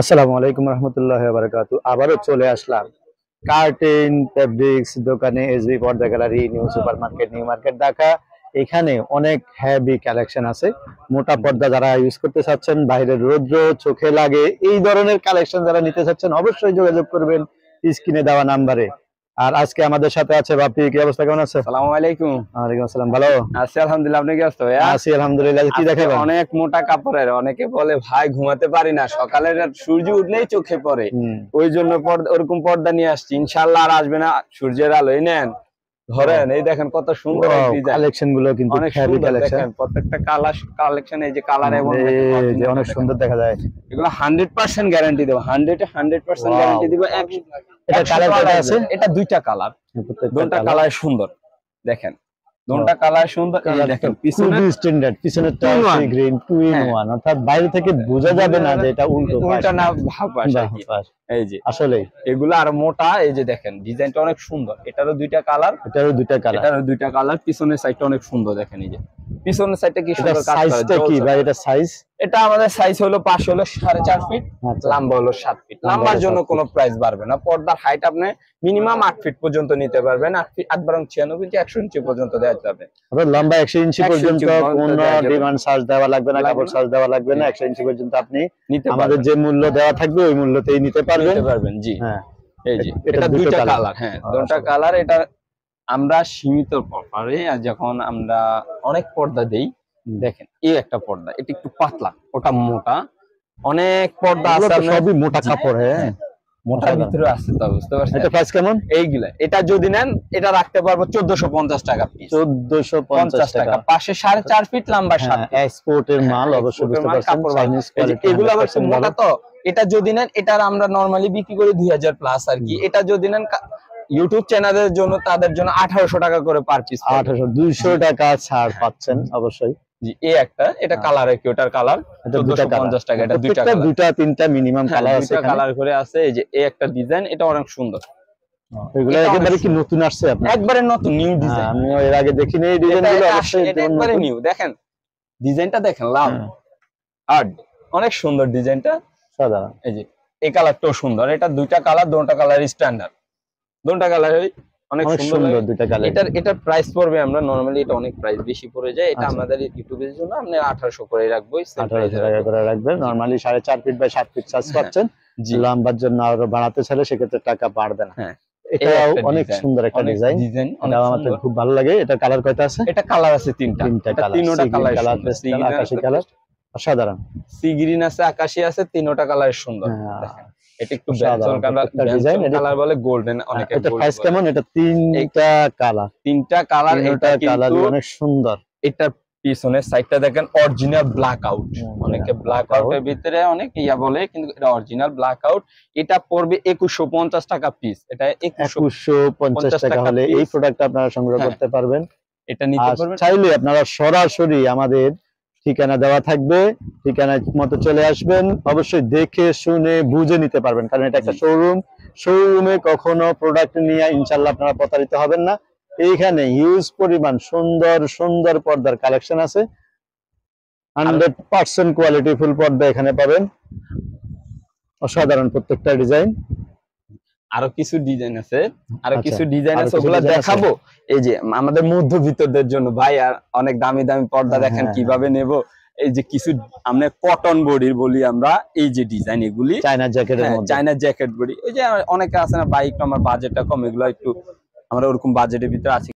আসসালামু আলাইকুম রহমতুল্লাহি ওয়া বারাকাতুহু। আবারও চলে আসলাম কার্টেন ফেব্রিক্স দোকানে, এসবি পর্দা gallery, new super market, new market Dhaka. এখানে অনেক হেভি কালেকশন আছে। মোটা পর্দা যারা ইউজ করতে চাচ্ছেন, বাইরের রৌদ্র চোখে লাগে, এই ধরনের কালেকশন যারা নিতে চাচ্ছেন অবশ্যই যোগাযোগ করবেন স্ক্রিনে দেওয়া নাম্বারে। আর আজকে আমাদের সাথে আছে বাপি। কি অবস্থা, কেমন আছে? আসসালামু আলাইকুম। ওয়ালাইকুম আসসালাম। ভালো আছি আলহামদুলিল্লাহ, আপনি কি আছেন ভাইয়া? আছি আলহামদুলিল্লাহ। কি আজকে দেখাবেন? অনেক মোটা কাপড়ের, অনেকে বলে ভাই ঘুমাতে পারি না, সকালের সূর্য উঠলেই চোখে পড়ে, ওই জন্য ওরকম পর্দা নিয়ে আসছি। ইনশাআল্লাহ আর আসবে না, সূর্যের আলোই নেন ধরেন। এই দেখেন কত সুন্দর কালেকশন গুলো, কিন্তু অনেক হেভি সুন্দর কালেকশন। দেখেন প্রত্যেকটা কালেকশন, এই যে কালার এবং অনেক সুন্দর দেখা যায়। এগুলো 100% গ্যারান্টি দেব, 100% গ্যারান্টি দিব। এটা কালার কয়টা আছে? এটা দুইটা কালার, দুটো কালার সুন্দর। দেখেন দুটো কালার সুন্দর। এই দেখেন পিছনে স্ট্যান্ডার্ড, পিছনেরটা আছে গ্রিন 2 in 1, অর্থাৎ বাইরে থেকে বোঝা যাবে না যে এটা উল্টা না ভাব আসে। এই যে আসলে এগুলো আর মোটা। এই যে দেখেন ডিজাইনটা অনেক সুন্দর, এটারও দুইটা কালার, এটারও দুইটা কালার। পিছনের সাইডটা অনেক সুন্দর, দেখেন এই যে পিছনের সাইডটা কি সুন্দর কাজ করা। সাইজটা কি ভাই? এটা সাইজ, এটা আমাদের সাইজ হলো পাশ হলো 4.5 ফিট, লম্বা হলো 7 ফিট। লম্বার জন্য কোনো প্রাইস বাড়বে না। পর্দার হাইট আপনি মিনিমাম 8 ফিট পর্যন্ত নিতে পারবেন। 8 ফিট 8 বরং 96 ইঞ্চি 100 ইঞ্চি পর্যন্ত দেওয়া যাবে। আবার লম্বা 100 ইঞ্চি পর্যন্ত কোনো ডিমান্ড চার্জ দেওয়া লাগবে না, কাপড় চার্জ দেওয়া লাগবে না। 100 ইঞ্চি পর্যন্ত আপনি আমাদের যে মূল্য দেওয়া থাকবে ওই মূল্যতেই নিতে পারবেন। জি হ্যাঁ, এই যে এটা দুইটা কালার। হ্যাঁ, দুটো কালার। এটা আমরা সীমিত পারে, আর যখন আমরা অনেক পর্দা দেই, দেখেন এই একটা পর্দা, এটা একটু পাতলা, ওটা মোটা। অনেক পর্দা আছে, সবই মোটা কাপড়। হ্যাঁ, মোটার ভিতরে আছে, তো বুঝতে পারছেন। এটা প্রাইস কেমন? এইগুলা এটা যদি নেন, এটা রাখতে পারবো 1450 টাকা পিস। 1450 টাকা। পাশে 4.5 ফিট, লম্বা 7 ফিট। এক্সপোর্টের মাল, অবশ্যই বুঝতে পারছেন। Chinese quality. এগুলো আবার খুব মোটা। তো এটা যদি নেন, এটা আমরা নরমালি বিক্রি করি 2000 প্লাস আর কি। এটা যদি নেন ইউটিউব চ্যানেলের জন্য, তাদের জন্য 1800 টাকা করে পার পিস। 1800 200 টাকা ছাড় পাচ্ছেন অবশ্যই। জি, এই একটা, এটা কালার কি, ওটার কালার 1450 টাকা। এটা দুইটা তিনটা মিনিমাম কালার আছে, দুইটা কালার করে আছে। এই যে এই একটা ডিজাইন, এটা অনেক সুন্দর। এগুলো একেবারে কি নতুন আসছে আপনার? একবারে নতুন, নিউ ডিজাইন। আমি এর আগে দেখিনি এই ডিজাইনগুলো, অবশ্যই এটা একবারে নিউ। দেখেন ডিজাইনটা, দেখেন লাভ আর অনেক সুন্দর ডিজাইনটা, সাধারণ। এই যে এই কালারটাও সুন্দর। এটা দুইটা কালার, দুটো কালার স্ট্যান্ডার্ড, দুটো কালার অনেক সুন্দর দুইটা কালার। এটার প্রাইস পড়বে, আমরা নরমালি এটা অনেক প্রাইস বেশি পড়ে যায়। এটা আমাদের ইউটিউবের জন্য আমরা 1800 করে রাখবো। 1800 টাকা করে রাখবেন। Normally 4.5 feet by 7 feet size পাচ্ছেন। লম্বার জন্য আরো বাড়াতে চাইলে সেক্ষেত্রে টাকা বাড়বে না। এটাও অনেক সুন্দর একটা ডিজাইন, এটা আমাদের খুব ভালো লাগে। এটা কালার কয়টা আছে? এটা কালার আছে তিনটা কালার, তিনটা কালার, আকাশী কালার, সাধারণ সি গ্রিন আছে, আকাশী আছে, তিনটা কালার সুন্দর। দেখেন এটা একটু বেঞ্চন কালার ডিজাইন, কালার বলে গোল্ডেন। অনেক এটা প্রাইস কেমন? এটা তিনটা কালার, এটা কালার অনেক সুন্দর। এটা পিছনের সাইডটা দেখেন অরিজিনাল ব্ল্যাক আউট। অনেকে ব্ল্যাক আউটের ভিতরে অনেক ইয়া বলে, কিন্তু এটা অরিজিনাল ব্ল্যাক আউট। এটা পড়বে 2150 টাকা পিস। এটা 2150 টাকা হলে এই প্রোডাক্টটা আপনারা সংগ্রহ করতে পারবেন। এটা নিতে পারবেন। চাইলে আপনারা সরাসরি আমাদের ঠিকানা দেওয়া থাকবে, ঠিকানা মতো চলে আসবেন। অবশ্যই দেখে শুনে বুঝে নিতে পারবেন, কারণ এটা একটা শোরুমে কখনো প্রোডাক্ট নিয়ে ইনশাআল্লাহ আপনারা প্রতারিত হবেন না। এইখানে হিউজ পরিমাণ সুন্দর সুন্দর পর্দার কালেকশন আছে। 100% কোয়ালিটি ফুল পর্দা এখানে পাবেন, অসাধারণ প্রত্যেকটা ডিজাইন। আরো কিছু ডিজাইন আছে, ওগুলা দেখাবো। এই যে আমাদের মধ্যবিত্তদের জন্য ভাই, আর অনেক দামি দামি পর্দা দেখেন কিভাবে নেব। এই যে কিছু আমরা কটন বডির বলি আমরা, এই যে ডিজাইন, এগুলি চায়না জ্যাকেটের মধ্যে, চায়না জ্যাকেট বডি। ওই যে অনেকে আছে না ভাই, একটু আমার বাজেটটা কম, এগুলো একটু আমরা ওরকম বাজেটের ভিতরে আছি।